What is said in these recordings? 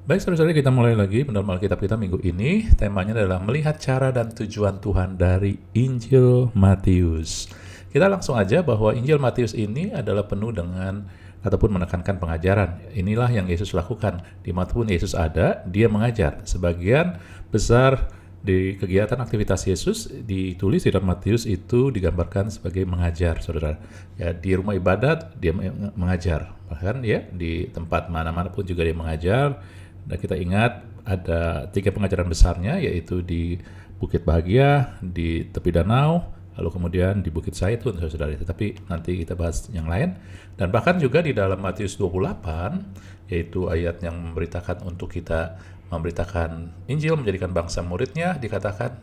Baik, saudara-saudari, kita mulai lagi pendalaman Alkitab kita minggu ini. Temanya adalah melihat cara dan tujuan Tuhan dari Injil Matius. Kita langsung aja bahwa Injil Matius ini adalah penuh dengan ataupun menekankan pengajaran. Inilah yang Yesus lakukan. Dimanapun Yesus ada, dia mengajar. Sebagian besar di kegiatan aktivitas Yesus ditulis di dalam Matius itu digambarkan sebagai mengajar, saudara. Ya, di rumah ibadat dia mengajar, bahkan ya di tempat mana-mana pun juga dia mengajar. Dan kita ingat ada 3 pengajaran besarnya, yaitu di Bukit Bahagia, di tepi danau, lalu kemudian di Bukit Zaitun, saudara. Tetapi nanti kita bahas yang lain. Dan bahkan juga di dalam Matius 28, yaitu ayat yang memberitakan untuk kita memberitakan Injil, menjadikan bangsa muridnya, dikatakan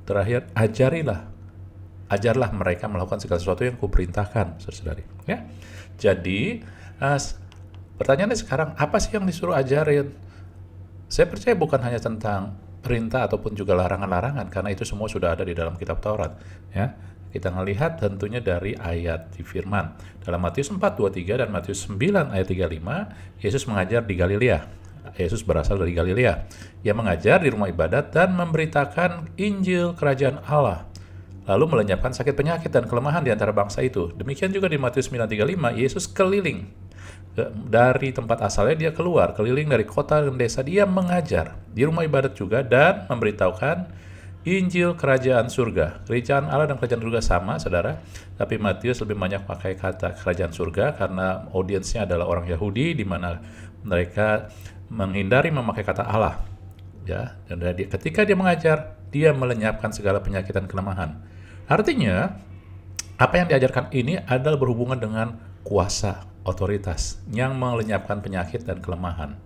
terakhir, ajarlah mereka melakukan segala sesuatu yang kuperintahkan, saudari. Ya, jadi pertanyaannya sekarang, apa sih yang disuruh ajarin? Saya percaya bukan hanya tentang perintah ataupun juga larangan-larangan, karena itu semua sudah ada di dalam kitab Taurat. Ya, kita melihat tentunya dari ayat di firman. Dalam Matius 4:23 dan Matius 9 ayat 35, Yesus mengajar di Galilea. Yesus berasal dari Galilea. Ia mengajar di rumah ibadat dan memberitakan Injil Kerajaan Allah, lalu melenyapkan sakit penyakit dan kelemahan di antara bangsa itu. Demikian juga di Matius 9:35, Yesus keliling dari tempat asalnya, dia keluar keliling dari kota dan desa, dia mengajar di rumah ibadat juga dan memberitahukan Injil Kerajaan Surga. Kerajaan Allah dan Kerajaan Surga sama, saudara, tapi Matius lebih banyak pakai kata Kerajaan Surga karena audiensnya adalah orang Yahudi, di mana mereka menghindari memakai kata Allah. Ya, dan ketika dia mengajar, dia melenyapkan segala penyakit dan kelemahan. Artinya, apa yang diajarkan ini adalah berhubungan dengan kuasa, otoritas yang melenyapkan penyakit dan kelemahan.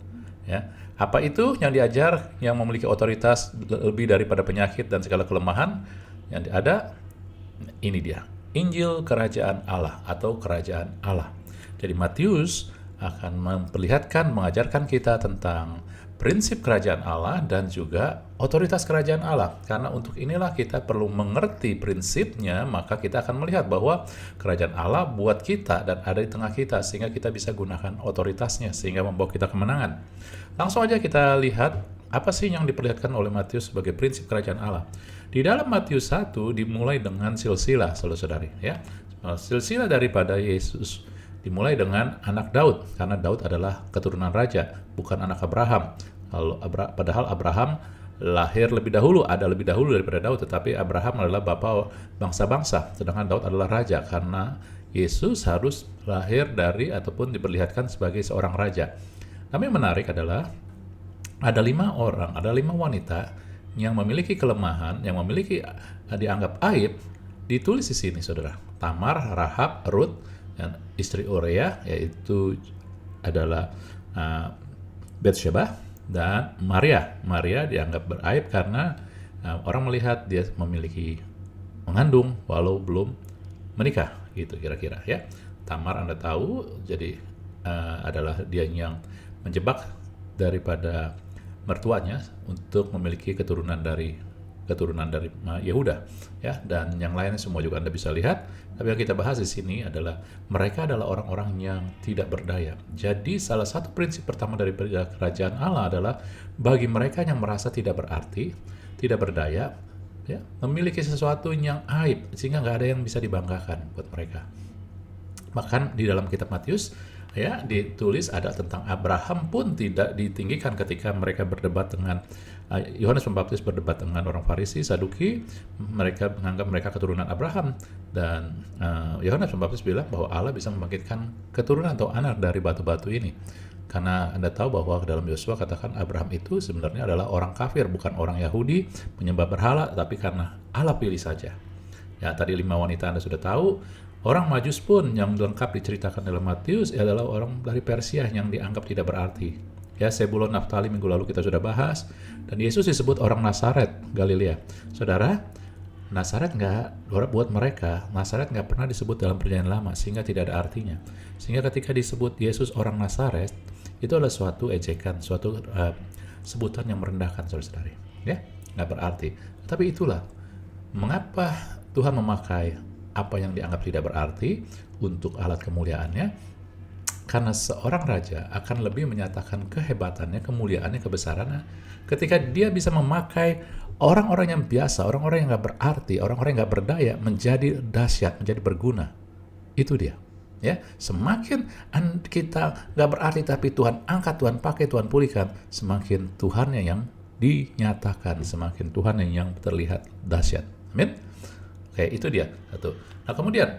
Ya, apa itu yang diajar yang memiliki otoritas lebih daripada penyakit dan segala kelemahan? Yang ada, ini dia, Injil Kerajaan Allah atau Kerajaan Allah. Jadi Matius akan memperlihatkan, mengajarkan kita tentang prinsip kerajaan Allah dan juga otoritas kerajaan Allah. Karena untuk inilah kita perlu mengerti prinsipnya, maka kita akan melihat bahwa kerajaan Allah buat kita dan ada di tengah kita, sehingga kita bisa gunakan otoritasnya, sehingga membawa kita kemenangan. Langsung aja kita lihat, apa sih yang diperlihatkan oleh Matius sebagai prinsip kerajaan Allah. Di dalam Matius 1 dimulai dengan silsilah, saudara-saudari. Ya. Silsilah daripada Yesus dimulai dengan anak Daud, karena Daud adalah keturunan raja, bukan anak Abraham. Padahal Abraham lahir lebih dahulu, ada lebih dahulu daripada Daud, tetapi Abraham adalah bapa bangsa-bangsa, sedangkan Daud adalah raja, karena Yesus harus lahir dari ataupun diperlihatkan sebagai seorang raja. Tapi yang menarik adalah ada 5 orang, ada 5 wanita yang memiliki kelemahan, yang memiliki dianggap aib, ditulis di sini, saudara. Tamar, Rahab, Ruth, dan istri Uria, yaitu adalah Betsheba, dan Maria. Maria dianggap beraib karena orang melihat dia memiliki mengandung walau belum menikah, gitu kira-kira ya. Tamar Anda tahu, jadi adalah dia yang menjebak daripada mertuanya untuk memiliki keturunan dari Yehuda, ya, dan yang lainnya semua juga Anda bisa lihat. Tapi yang kita bahas di sini adalah mereka adalah orang-orang yang tidak berdaya. Jadi salah satu prinsip pertama dari kerajaan Allah adalah bagi mereka yang merasa tidak berarti, tidak berdaya, ya, memiliki sesuatu yang aib sehingga nggak ada yang bisa dibanggakan buat mereka. Bahkan di dalam kitab Matius, ya, ditulis ada tentang Abraham pun tidak ditinggikan ketika mereka berdebat dengan Yohanes Pembaptis, berdebat dengan orang Farisi, Saduki. Mereka menganggap mereka keturunan Abraham, dan Yohanes Pembaptis bilang bahwa Allah bisa membangkitkan keturunan atau anak dari batu-batu ini. Karena Anda tahu bahwa dalam Yosua katakan Abraham itu sebenarnya adalah orang kafir, bukan orang Yahudi penyembah berhala, tapi karena Allah pilih saja. Ya, tadi 5 wanita Anda sudah tahu. Orang Majus pun yang lengkap diceritakan dalam Matius adalah orang dari Persia yang dianggap tidak berarti. Ya, Sebulon, Naftali minggu lalu kita sudah bahas. Dan Yesus disebut orang Nazaret, Galilea. Saudara, Nazaret buat mereka, Nazaret nggak pernah disebut dalam perjanjian lama, sehingga tidak ada artinya. Sehingga ketika disebut Yesus orang Nazaret, itu adalah suatu ejekan, suatu sebutan yang merendahkan, saudara-saudari. Ya, nggak berarti. Tapi itulah mengapa Tuhan memakai apa yang dianggap tidak berarti untuk alat kemuliaannya. Karena seorang raja akan lebih menyatakan kehebatannya, kemuliaannya, kebesarannya ketika dia bisa memakai orang-orang yang biasa, orang-orang yang nggak berarti, orang-orang yang nggak berdaya menjadi dahsyat, menjadi berguna. Itu dia. Ya, semakin kita nggak berarti tapi Tuhan angkat, Tuhan pakai, Tuhan pulihkan, semakin Tuhannya yang dinyatakan, semakin Tuhannya yang terlihat dahsyat. Amin. Oke, itu dia satu. Nah, kemudian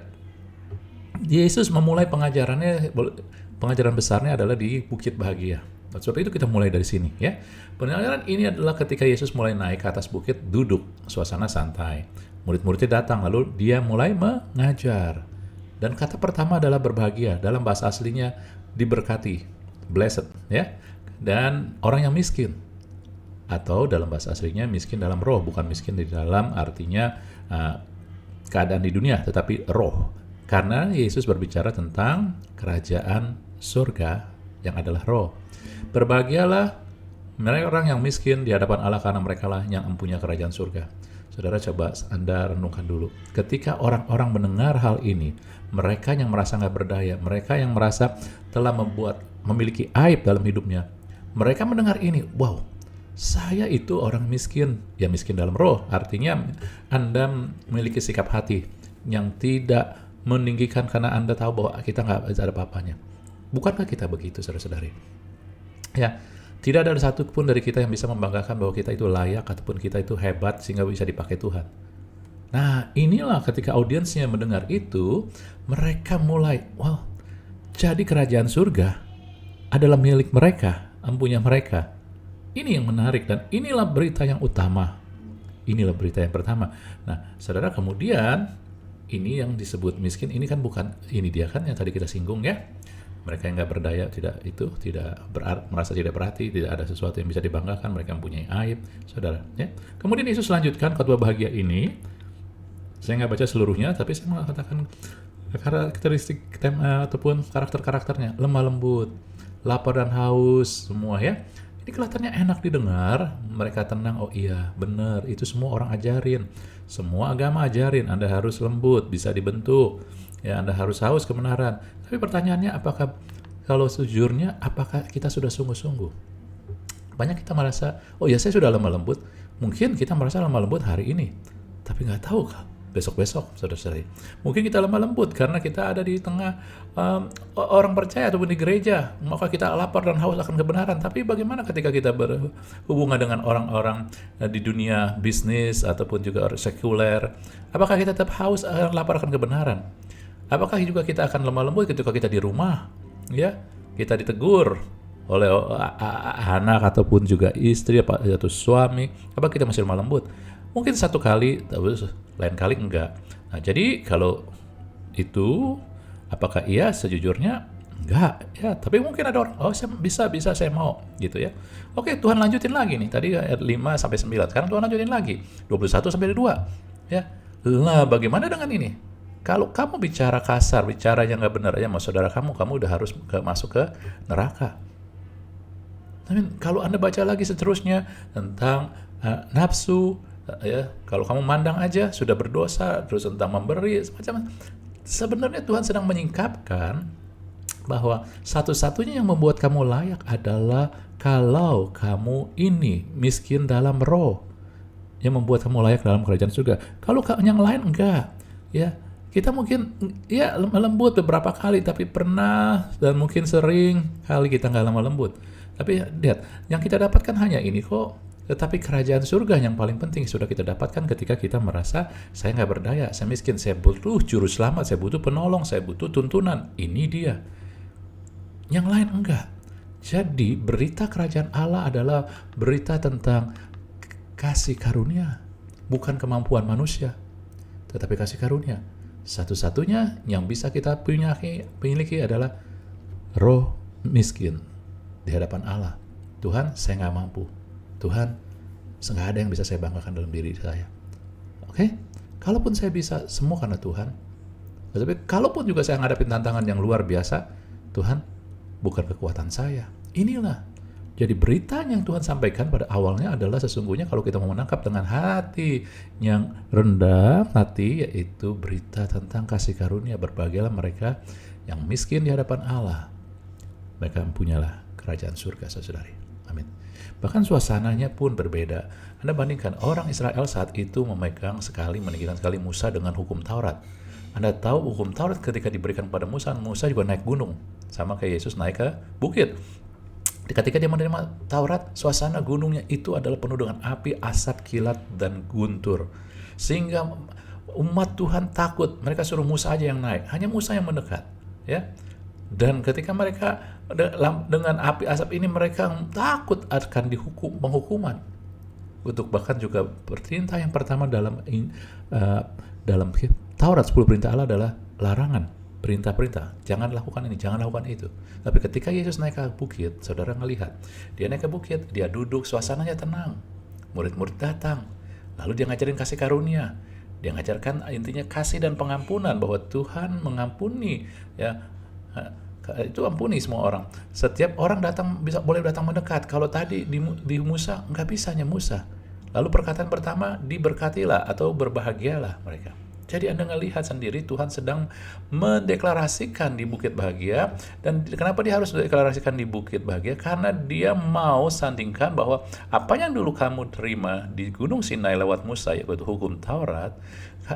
Yesus memulai pengajaran besarnya adalah di Bukit Bahagia. Sebab itu kita mulai dari sini ya. Pengajaran ini adalah ketika Yesus mulai naik ke atas bukit, duduk, suasana santai. Murid-muridnya datang, lalu dia mulai mengajar. Dan kata pertama adalah berbahagia. Dalam bahasa aslinya diberkati, blessed ya. Dan orang yang miskin, atau dalam bahasa aslinya miskin dalam roh, bukan miskin di dalam artinya keadaan di dunia, tetapi roh. Karena Yesus berbicara tentang kerajaan surga yang adalah roh. Berbahagialah mereka orang yang miskin di hadapan Allah, karena mereka lah yang mempunyai kerajaan surga. Saudara, coba Anda renungkan dulu. Ketika orang-orang mendengar hal ini, mereka yang merasa nggak berdaya, mereka yang merasa telah memiliki aib dalam hidupnya, mereka mendengar ini, wow, saya itu orang miskin, ya miskin dalam roh, artinya Anda memiliki sikap hati yang tidak meninggikan karena Anda tahu bahwa kita nggak ada apa-apanya. Bukankah kita begitu, saudara-saudari? Ya, tidak ada satupun dari kita yang bisa membanggakan bahwa kita itu layak ataupun kita itu hebat sehingga bisa dipakai Tuhan. Nah, inilah ketika audiensnya mendengar itu, mereka mulai, wow, jadi kerajaan surga adalah milik mereka, empunya mereka. Ini yang menarik dan inilah berita yang utama. Inilah berita yang pertama. Nah, saudara, kemudian ini yang disebut miskin, ini kan bukan, ini dia kan yang tadi kita singgung ya. Mereka yang nggak berdaya, merasa tidak berarti, tidak ada sesuatu yang bisa dibanggakan, mereka mempunyai aib, saudara. Ya. Kemudian Yesus lanjutkan khotbah bahagia ini. Saya nggak baca seluruhnya, tapi saya mengatakan karakteristik ataupun karakter-karakternya, lemah lembut, lapar dan haus, semua ya. Ini kelihatannya enak didengar, mereka tenang, oh iya, benar, itu semua orang ajarin. Semua agama ajarin, Anda harus lembut, bisa dibentuk, ya Anda harus haus kebenaran. Tapi pertanyaannya, apakah kalau sejujurnya, apakah kita sudah sungguh-sungguh? Banyak kita merasa, oh ya saya sudah lemah lembut, mungkin kita merasa lemah lembut hari ini, tapi nggak tahu kah? Besok-besok, saudara-saudari. Mungkin kita lemah lembut karena kita ada di tengah orang percaya ataupun di gereja, maka kita lapar dan haus akan kebenaran. Tapi bagaimana ketika kita berhubungan dengan orang-orang di dunia bisnis ataupun juga sekuler? Apakah kita tetap haus lapar akan kebenaran? Apakah juga kita akan lemah lembut ketika kita di rumah? Ya, kita ditegur oleh anak ataupun juga istri atau suami. Apakah kita masih lemah lembut? Mungkin satu kali, tapi lain kali enggak. Nah, jadi kalau itu, apakah iya sejujurnya? Enggak, ya. Tapi mungkin ada orang, oh saya bisa, saya mau, gitu ya. Oke, Tuhan lanjutin lagi nih. Tadi ayat 5-9. Sekarang Tuhan lanjutin lagi. 21-2. Ya. Lah, bagaimana dengan ini? Kalau kamu bicara kasar, bicara yang nggak benar aja sama saudara kamu udah harus masuk ke neraka. Tapi kalau Anda baca lagi seterusnya tentang nafsu, ya, kalau kamu mandang aja sudah berdosa, terus tentang memberi semacam, sebenarnya Tuhan sedang menyingkapkan bahwa satu-satunya yang membuat kamu layak adalah kalau kamu ini miskin dalam roh, yang membuat kamu layak dalam kerajaan surga. Kalau yang lain enggak, ya kita mungkin ya lemah lembut beberapa kali, tapi pernah dan mungkin sering kali kita nggak lemah lembut. Tapi lihat, yang kita dapatkan hanya ini kok. Tetapi kerajaan surga yang paling penting sudah kita dapatkan ketika kita merasa saya nggak berdaya, saya miskin, saya butuh juru selamat, saya butuh penolong, saya butuh tuntunan. Ini dia. Yang lain enggak. Jadi berita kerajaan Allah adalah berita tentang kasih karunia, bukan kemampuan manusia, tetapi kasih karunia. Satu-satunya yang bisa kita miliki adalah roh miskin di hadapan Allah. Tuhan, saya nggak mampu. Tuhan, nggak ada yang bisa saya banggakan dalam diri saya. Oke? Kalaupun saya bisa, semua karena Tuhan. Tapi kalaupun juga saya ngadapin tantangan yang luar biasa, Tuhan, bukan kekuatan saya. Inilah. Jadi berita yang Tuhan sampaikan pada awalnya adalah sesungguhnya kalau kita mau menangkap dengan hati yang rendah hati, yaitu berita tentang kasih karunia. Berbahagialah mereka yang miskin di hadapan Allah. mereka mempunyalah kerajaan surga, saudari. Amin. Bahkan suasananya pun berbeda. Anda bandingkan, orang Israel saat itu meninggikan sekali Musa dengan hukum Taurat. Anda tahu hukum Taurat ketika diberikan kepada Musa, Musa juga naik gunung. Sama kayak Yesus naik ke bukit. Ketika dia menerima Taurat, suasana gunungnya itu adalah penuh dengan api, asap, kilat, dan guntur. Sehingga umat Tuhan takut. Mereka suruh Musa aja yang naik. Hanya Musa yang mendekat. Ya. Dan ketika mereka dengan api asap ini, mereka takut akan penghukuman. Untuk bahkan juga perintah yang pertama dalam Taurat 10 perintah Allah adalah larangan, perintah-perintah. Jangan lakukan ini, jangan lakukan itu. Tapi ketika Yesus naik ke bukit, saudara ngelihat, dia naik ke bukit, dia duduk, suasananya tenang. Murid-murid datang, lalu dia ngajarin kasih karunia. Dia ngajarkan intinya kasih dan pengampunan, bahwa Tuhan mengampuni, ya. Itu ampuni semua orang. Setiap orang boleh datang mendekat. Kalau tadi di Musa nggak bisanya Musa. Lalu perkataan pertama, diberkatilah atau berbahagialah mereka. Jadi Anda ngelihat sendiri Tuhan sedang mendeklarasikan di Bukit Bahagia. Dan kenapa dia harus mendeklarasikan di Bukit Bahagia? Karena dia mau sandingkan bahwa apa yang dulu kamu terima di Gunung Sinai lewat Musa, yaitu hukum Taurat,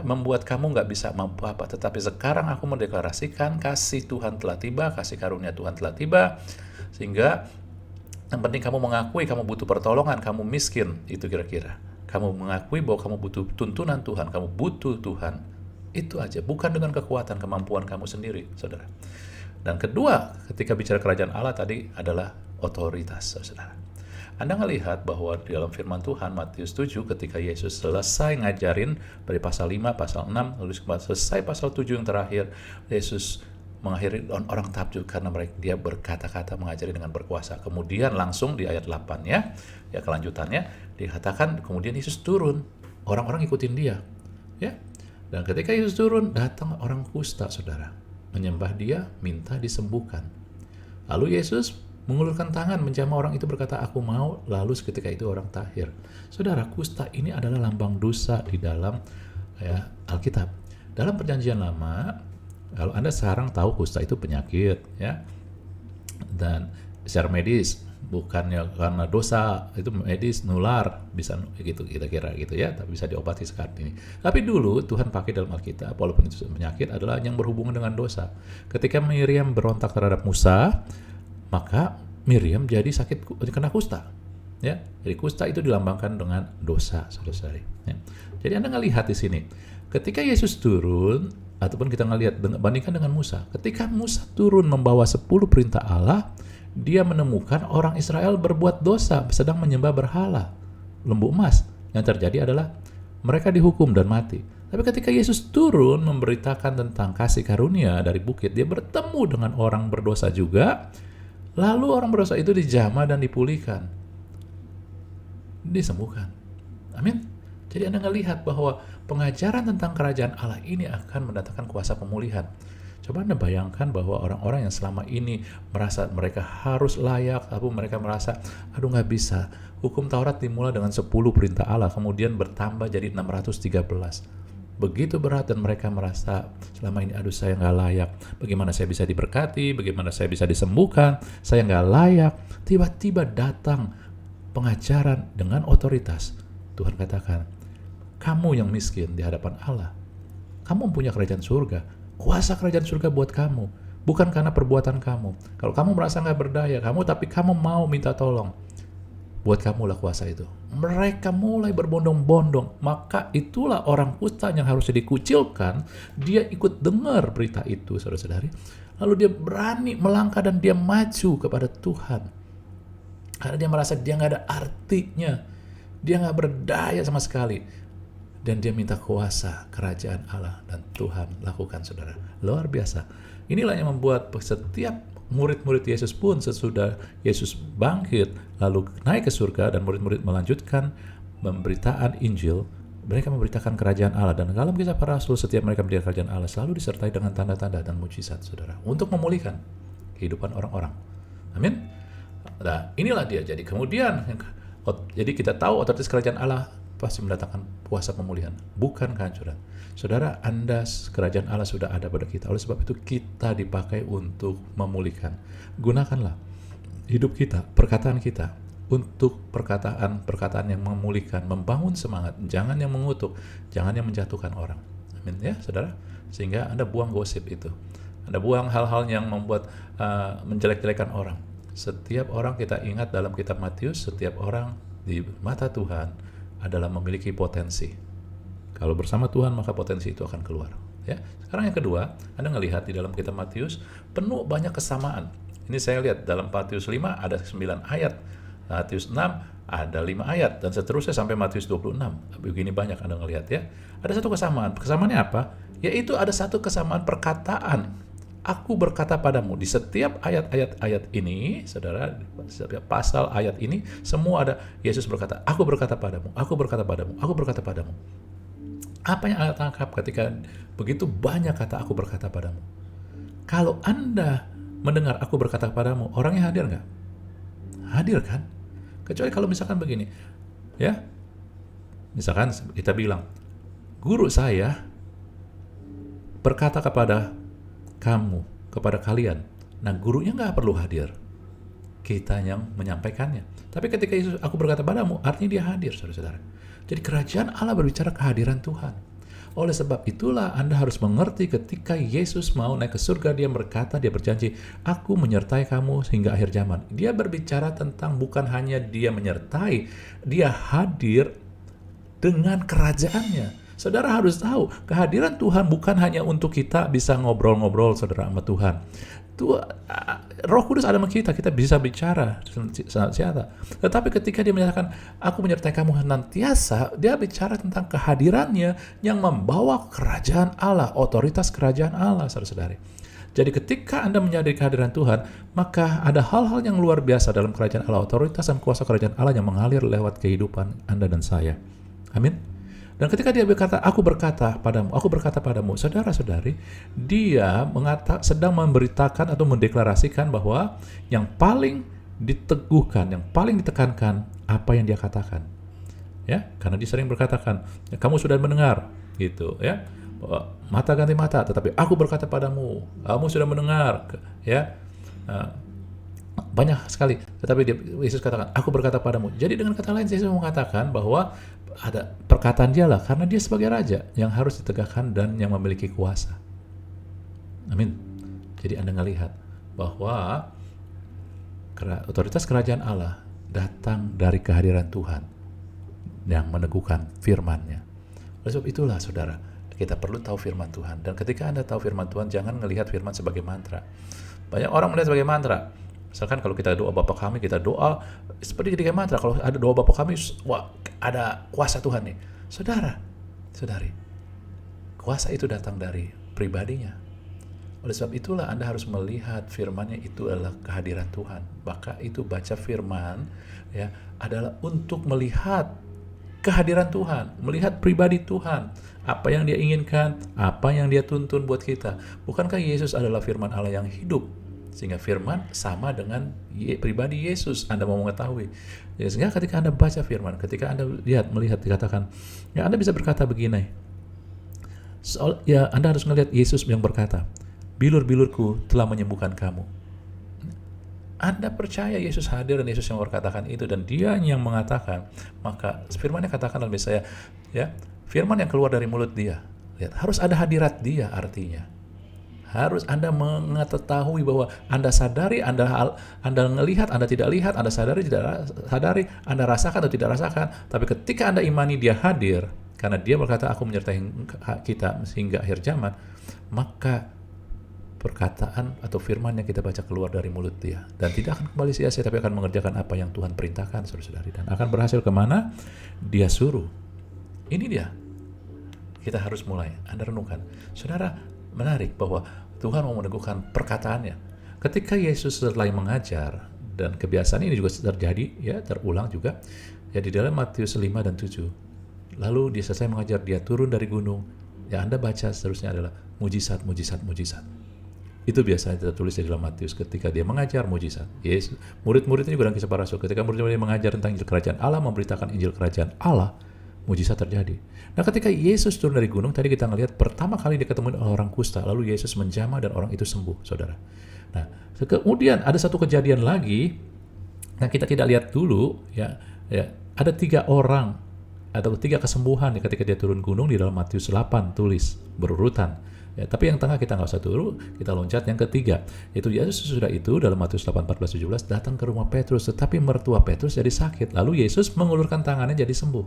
membuat kamu nggak bisa mampu apa. Tetapi sekarang aku mendeklarasikan kasih Tuhan telah tiba, kasih karunia Tuhan telah tiba. Sehingga yang penting kamu mengakui kamu butuh pertolongan, kamu miskin, itu kira-kira. Kamu mengakui bahwa kamu butuh tuntunan Tuhan, kamu butuh Tuhan. Itu aja, bukan dengan kekuatan, kemampuan kamu sendiri, saudara. Dan kedua, ketika bicara kerajaan Allah tadi adalah otoritas, saudara. Anda melihat bahwa di dalam firman Tuhan, Matius 7, ketika Yesus selesai ngajarin dari pasal 5, pasal 6, lalu selesai pasal 7 yang terakhir, Yesus mengakhiri orang takjub karena dia berkata-kata mengajari dengan berkuasa. Kemudian langsung di ayat 8 ya kelanjutannya dikatakan kemudian Yesus turun, orang-orang ikutin dia, ya. Dan ketika Yesus turun, datang orang kusta, saudara, menyembah dia, minta disembuhkan. Lalu Yesus mengulurkan tangan menjamah orang itu, berkata, aku mau. Lalu seketika itu orang tahir. Saudara, kusta ini adalah lambang dosa di dalam Alkitab. Dalam Perjanjian Lama, kalau Anda sekarang tahu kusta itu penyakit, ya, dan secara medis, bukannya karena dosa, itu medis, nular, bisa gitu kira-kira gitu ya, tapi bisa diobati sekarang ini. Tapi dulu Tuhan pakai dalam Alkitab, walaupun itu penyakit, adalah yang berhubungan dengan dosa. Ketika Miriam berontak terhadap Musa, maka Miriam jadi kena kusta. Ya, jadi kusta itu dilambangkan dengan dosa, saudara-saudari. Ya. Jadi Anda ngelihat di sini, ketika Yesus turun, ataupun kita ngelihat bandingkan dengan Musa, ketika Musa turun membawa 10 perintah Allah, dia menemukan orang Israel berbuat dosa, sedang menyembah berhala, lembu emas. Yang terjadi adalah mereka dihukum dan mati. Tapi ketika Yesus turun memberitakan tentang kasih karunia dari bukit, dia bertemu dengan orang berdosa juga, lalu orang berdosa itu dijamah dan dipulihkan, disembuhkan. Amin. Jadi Anda ngelihat bahwa pengajaran tentang kerajaan Allah ini akan mendatangkan kuasa pemulihan. Coba Anda bayangkan bahwa orang-orang yang selama ini merasa mereka harus layak, atau mereka merasa, aduh nggak bisa. Hukum Taurat dimulai dengan 10 perintah Allah, kemudian bertambah jadi 613. Begitu berat dan mereka merasa selama ini, aduh saya nggak layak. Bagaimana saya bisa diberkati, bagaimana saya bisa disembuhkan, saya nggak layak. Tiba-tiba datang pengajaran dengan otoritas. Tuhan katakan, kamu yang miskin di hadapan Allah, kamu punya kerajaan surga. Kuasa kerajaan surga buat kamu, bukan karena perbuatan kamu. Kalau kamu merasa nggak berdaya, tapi kamu mau minta tolong, buat kamulah kuasa itu. Mereka mulai berbondong-bondong, maka itulah orang kusta yang harusnya dikucilkan, dia ikut dengar berita itu, saudara-saudari. Lalu dia berani melangkah dan dia maju kepada Tuhan. Karena dia merasa dia nggak ada artinya, dia nggak berdaya sama sekali. Dan dia minta kuasa kerajaan Allah, dan Tuhan lakukan, saudara. Luar biasa. Inilah yang membuat setiap murid-murid Yesus pun sesudah Yesus bangkit, lalu naik ke surga, dan murid-murid melanjutkan pemberitaan Injil, mereka memberitakan kerajaan Allah. Dan dalam kisah para rasul, setiap mereka memberitakan kerajaan Allah selalu disertai dengan tanda-tanda dan mujizat, saudara, untuk memulihkan kehidupan orang-orang. Amin. Nah, inilah dia. Jadi kemudian, jadi kita tahu otoritas kerajaan Allah pasti mendatangkan kuasa pemulihan, bukan kehancuran. Saudara, kerajaan Allah sudah ada pada kita. Oleh sebab itu kita dipakai untuk memulihkan. Gunakanlah hidup kita, perkataan kita untuk perkataan yang memulihkan, membangun semangat, jangan yang mengutuk, jangan yang menjatuhkan orang. Amin ya, saudara. Sehingga Anda buang gosip itu. Anda buang hal-hal yang membuat menjelek-jelekan orang. Setiap orang, kita ingat dalam kitab Matius, setiap orang di mata Tuhan adalah memiliki potensi. Kalau bersama Tuhan, maka potensi itu akan keluar. Ya. Sekarang yang kedua, Anda melihat di dalam kitab Matius penuh banyak kesamaan. Ini saya lihat dalam Matius 5 ada 9 ayat, Matius 6 ada 5 ayat, dan seterusnya sampai Matius 26. Begini banyak Anda melihat ya. Ada satu kesamaan. Kesamaannya apa? Yaitu ada satu kesamaan perkataan. Aku berkata padamu. Di setiap ayat-ayat ini, saudara, setiap pasal ayat ini, semua ada Yesus berkata, aku berkata padamu, aku berkata padamu, aku berkata padamu. Apa yang Anda tangkap ketika begitu banyak kata aku berkata padamu? Kalau Anda mendengar aku berkata padamu, orangnya hadir nggak? Hadir kan? Kecuali kalau misalkan begini, ya, misalkan kita bilang, guru saya berkata kepada kamu, kepada kalian. Nah, gurunya nggak perlu hadir. Kita yang menyampaikannya. Tapi ketika Yesus, aku berkata padamu, artinya dia hadir, saudara-saudara. Jadi kerajaan Allah berbicara kehadiran Tuhan. Oleh sebab itulah Anda harus mengerti ketika Yesus mau naik ke surga, dia berkata, dia berjanji, aku menyertai kamu hingga akhir zaman. Dia berbicara tentang bukan hanya dia menyertai, dia hadir dengan kerajaannya. Saudara harus tahu, kehadiran Tuhan bukan hanya untuk kita bisa ngobrol-ngobrol, saudara, sama Tuhan. Roh Kudus ada sama kita bisa bicara senantiasa. Tetapi ketika dia menyatakan, aku menyertai kamu senantiasa, dia bicara tentang kehadirannya yang membawa kerajaan Allah, otoritas kerajaan Allah, saudara-saudari. Jadi ketika Anda menyadari kehadiran Tuhan, maka ada hal-hal yang luar biasa dalam kerajaan Allah, otoritas dan kuasa kerajaan Allah yang mengalir lewat kehidupan Anda dan saya. Amin. Dan ketika dia berkata, aku berkata padamu, saudara-saudari, dia sedang memberitakan atau mendeklarasikan bahwa yang paling diteguhkan, yang paling ditekankan, apa yang dia katakan. Ya, karena dia sering berkatakan, ya, kamu sudah mendengar, gitu, ya. Mata ganti mata, tetapi aku berkata padamu, kamu sudah mendengar, ya. Banyak sekali, tetapi Yesus katakan, aku berkata padamu. Jadi dengan kata lain, Yesus mengatakan bahwa ada perkataan dia lah, karena dia sebagai raja yang harus ditegakkan dan yang memiliki kuasa. Amin. Jadi Anda melihat bahwa otoritas kerajaan Allah datang dari kehadiran Tuhan yang meneguhkan firman-Nya. Oleh sebab itulah, saudara, kita perlu tahu firman Tuhan. Dan ketika Anda tahu firman Tuhan, jangan melihat firman sebagai mantra. Banyak orang melihat sebagai mantra. Misalkan kalau kita doa Bapa kami, kita doa seperti ketika mantra. Kalau ada doa Bapa kami, wah, ada kuasa Tuhan nih. Saudara, saudari, kuasa itu datang dari pribadinya. Oleh sebab itulah Anda harus melihat firman-Nya itu adalah kehadiran Tuhan. Maka itu baca firman ya adalah untuk melihat kehadiran Tuhan, melihat pribadi Tuhan, apa yang dia inginkan, apa yang dia tuntun buat kita. Bukankah Yesus adalah firman Allah yang hidup? Sehingga firman sama dengan pribadi Yesus, Anda mau mengetahui. Ya, sehingga ketika Anda baca firman, ketika Anda melihat dikatakan, ya Anda bisa berkata begini, ya Anda harus melihat Yesus yang berkata, bilur-bilurku telah menyembuhkan kamu. Anda percaya Yesus hadir dan Yesus yang berkatakan itu, dan dia yang mengatakan, maka firman-Nya katakan dalam Yesaya, ya, firman yang keluar dari mulut dia. Lihat, harus ada hadirat dia artinya. Harus Anda mengetahui bahwa Anda sadari, Anda melihat, Anda tidak lihat, Anda sadari, tidak sadari, Anda rasakan atau tidak rasakan. Tapi ketika Anda imani dia hadir, karena dia berkata, aku menyertai kita hingga akhir zaman, maka perkataan atau firman yang kita baca keluar dari mulut dia. Dan tidak akan kembali sia-sia, tapi akan mengerjakan apa yang Tuhan perintahkan, saudara-saudari. Dan akan berhasil kemana dia suruh. Ini dia. Kita harus mulai. Anda renungkan. Saudara, menarik bahwa Tuhan mau meneguhkan perkataannya. Ketika Yesus selesai mengajar, dan kebiasaan ini juga terjadi, ya, terulang juga, ya, di dalam Matius 5 dan 7. Lalu dia selesai mengajar, dia turun dari gunung. Ya, Anda baca seterusnya adalah mujizat, mujizat, mujizat. Itu biasanya tertulis di dalam Matius ketika dia mengajar mujizat. Yesus, murid-muridnya juga dalam Kisah Para Rasul, ketika murid-muridnya mengajar tentang Injil Kerajaan Allah, memberitakan Injil Kerajaan Allah, mujizat terjadi. Nah, ketika Yesus turun dari gunung, tadi kita ngelihat pertama kali dia ketemu orang kusta, lalu Yesus menjamah dan orang itu sembuh, saudara. Nah, kemudian ada satu kejadian lagi yang kita tidak lihat dulu, ya, ada 3 orang atau 3 kesembuhan ya, ketika dia turun gunung di dalam Matius 8 tulis berurutan. Ya, tapi yang tengah kita nggak usah turun, kita loncat yang ketiga. Itu Yesus sudah itu dalam Matius 8, 14, 17 datang ke rumah Petrus, tetapi mertua Petrus jadi sakit. Lalu Yesus mengulurkan tangannya jadi sembuh.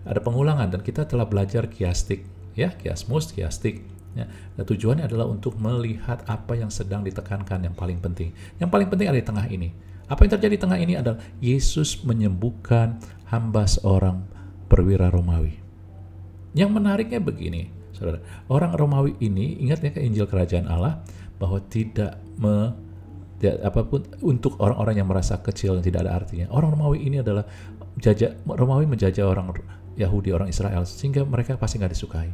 Ada pengulangan dan kita telah belajar kiastik, ya, kiasmus, kiastik. Ya. Nah, tujuannya adalah untuk melihat apa yang sedang ditekankan yang paling penting. Yang paling penting ada di tengah ini. Apa yang terjadi di tengah ini adalah Yesus menyembuhkan hamba seorang perwira Romawi. Yang menariknya begini, saudara, orang Romawi ini, ingatnya ke Injil Kerajaan Allah, bahwa tidak apapun untuk orang-orang yang merasa kecil dan tidak ada artinya. Orang Romawi ini adalah Romawi menjajah orang Yahudi, orang Israel, sehingga mereka pasti nggak disukai.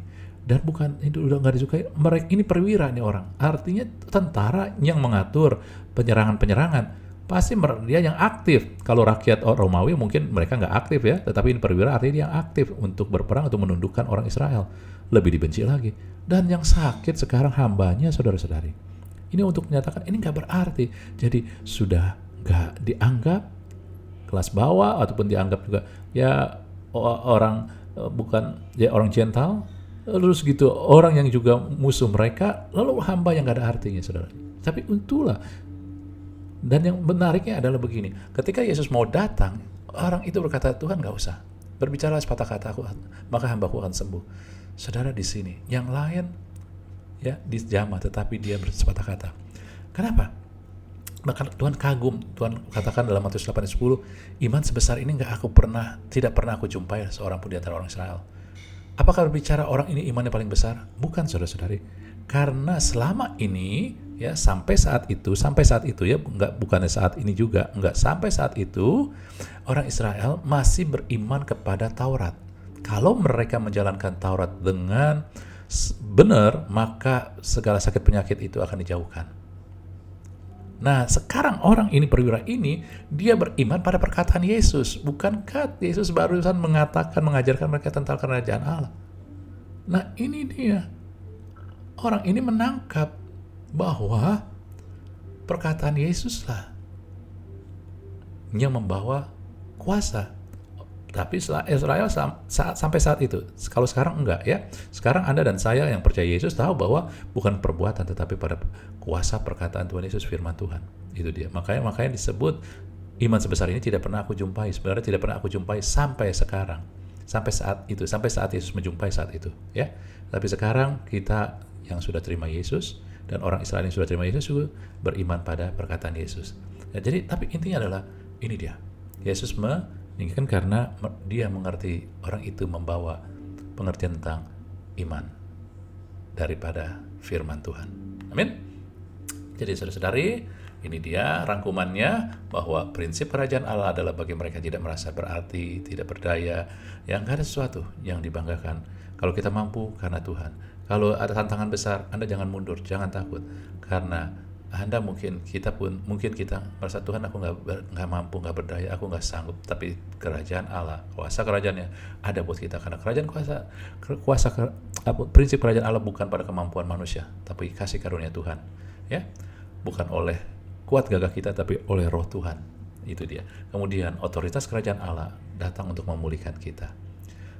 Dan bukan itu udah nggak disukai, mereka ini perwira nih orang, artinya tentara yang mengatur penyerangan-penyerangan. Pasti dia yang aktif. Kalau rakyat Romawi mungkin mereka nggak aktif ya, tetapi ini perwira artinya dia yang aktif untuk berperang, untuk menundukkan orang Israel. Lebih dibenci lagi. Dan yang sakit sekarang hambanya, saudara-saudari. Ini untuk menyatakan ini nggak berarti. Jadi sudah nggak dianggap kelas bawah ataupun dianggap juga ya orang bukan ya orang Gentile, terus gitu orang yang juga musuh mereka, lalu hamba yang nggak ada artinya, saudara. Tapi untuklah. Dan yang menariknya adalah begini, ketika Yesus mau datang, orang itu berkata, Tuhan nggak usah, berbicara sepatah kata aku, maka hambaku akan sembuh. Saudara di sini, yang lain ya dijamah, tetapi dia bersepatah kata. Kenapa? Maka Tuhan kagum. Tuhan katakan dalam Matius 8:10, iman sebesar ini tidak pernah aku jumpai seorang pun di antara orang Israel. Apakah berbicara orang ini imannya paling besar? Bukan, saudara-saudari. Karena selama ini ya sampai saat itu ya bukannya saat ini juga sampai saat itu orang Israel masih beriman kepada Taurat. Kalau mereka menjalankan Taurat dengan benar, maka segala sakit penyakit itu akan dijauhkan. Nah, sekarang orang ini, perwira ini, dia beriman pada perkataan Yesus. Bukankah Yesus barusan mengajarkan mereka tentang kerajaan Allah? Nah, ini dia. Orang ini menangkap bahwa perkataan Yesuslah yang membawa kuasa. Tapi Israel sampai saat itu, kalau sekarang enggak ya. Sekarang Anda dan saya yang percaya Yesus tahu bahwa bukan perbuatan tetapi pada kuasa perkataan Tuhan Yesus, firman Tuhan. Itu dia. Makanya disebut iman sebesar ini tidak pernah aku jumpai. Sebenarnya tidak pernah aku jumpai sampai sekarang. Sampai saat Yesus menjumpai saat itu, ya. Tapi sekarang kita yang sudah terima Yesus dan orang Israel yang sudah terima Yesus juga beriman pada perkataan Yesus. Ya, jadi tapi intinya adalah ini dia. Yesus meninggikan karena dia mengerti, orang itu membawa pengertian tentang iman daripada firman Tuhan. Amin. Jadi saudara-saudari, ini dia rangkumannya, bahwa prinsip kerajaan Allah adalah bagi mereka yang tidak merasa berarti, tidak berdaya, yang nggak ada sesuatu yang dibanggakan. Kalau kita mampu karena Tuhan. Kalau ada tantangan besar, Anda jangan mundur, jangan takut. Karena Anda kita merasa Tuhan, aku nggak mampu, nggak berdaya, aku nggak sanggup. Tapi kerajaan Allah, kuasa kerajaannya ada buat kita. Karena prinsip kerajaan Allah bukan pada kemampuan manusia, tapi kasih karunia Tuhan. Ya, bukan oleh kuat gagah kita, tapi oleh Roh Tuhan. Itu dia. Kemudian otoritas kerajaan Allah datang untuk memulihkan kita.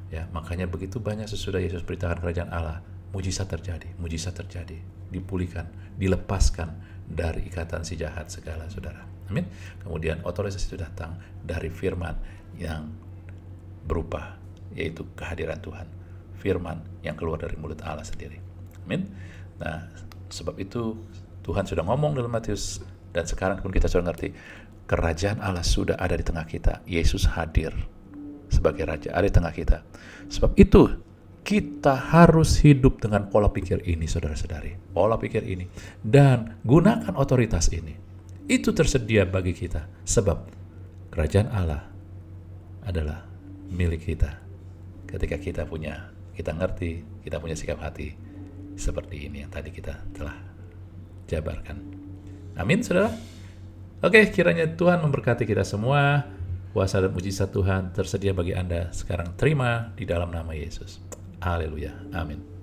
Ya, makanya begitu banyak sesudah Yesus beritakan kerajaan Allah, mujizat terjadi, dipulihkan, dilepaskan dari ikatan si jahat segala, saudara. Amin. Kemudian otoritas itu datang dari firman yang berubah, yaitu kehadiran Tuhan. Firman yang keluar dari mulut Allah sendiri. Amin. Nah, sebab itu Tuhan sudah ngomong dalam Matius, dan sekarang pun kita sudah ngerti, kerajaan Allah sudah ada di tengah kita. Yesus hadir sebagai Raja, ada di tengah kita. Sebab itu kita harus hidup dengan pola pikir ini, saudara-saudari. Pola pikir ini. Dan gunakan otoritas ini. Itu tersedia bagi kita. Sebab kerajaan Allah adalah milik kita. Ketika kita ngerti, kita punya sikap hati seperti ini yang tadi kita telah jabarkan. Amin, saudara. Oke, kiranya Tuhan memberkati kita semua. kuasa dan mujizat Tuhan tersedia bagi Anda sekarang. Terima di dalam nama Yesus. Haleluya. Amin.